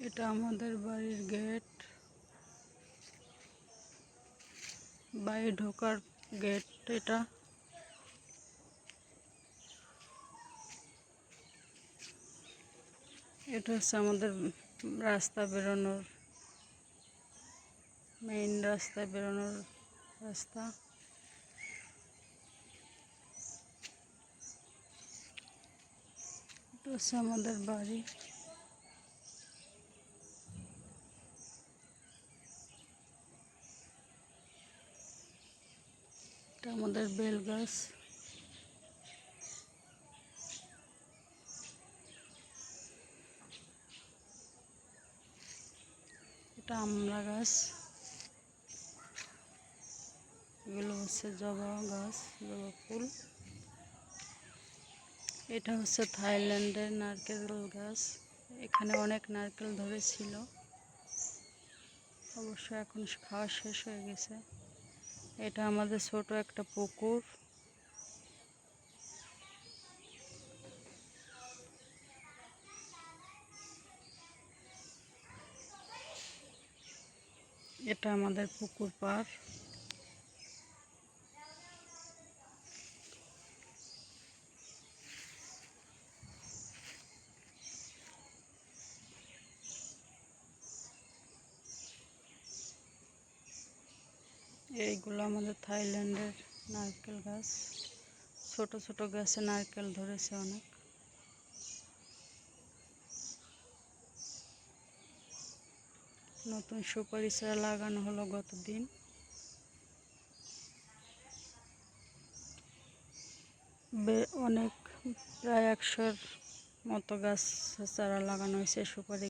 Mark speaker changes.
Speaker 1: এটা আমাদের বাড়ির গেট, বাড়ি ঢোকার গেট। এটা হচ্ছে আমাদের রাস্তা বেরোনোর, মেইন রাস্তায় বেরোনোর রাস্তা। এটা হচ্ছে আমাদের বাড়ি। এটা আমাদের বেল গাছ। এটা আমড়া গাছ। এগুলো হচ্ছে জবা গাছ, জবা ফুল। এটা হচ্ছে থাইল্যান্ডের নারকেল গাছ। এখানে অনেক নারকেল ধরেছিল, অবশ্য এখন খাওয়া শেষ হয়ে গেছে। এটা আমাদের ছোট একটা পুকুর। এটা আমাদের পুকুর পাড়। এইগুলো আমাদের থাইল্যান্ডের নারকেল গাছ। ছোট ছোট গাছে নারকেল ধরেছে অনেক। নতুন সুপারি চারা লাগানো হলো গতদিন। অনেক, প্রায় 100-র মতো গাছ চারা লাগানো হয়েছে সুপারি।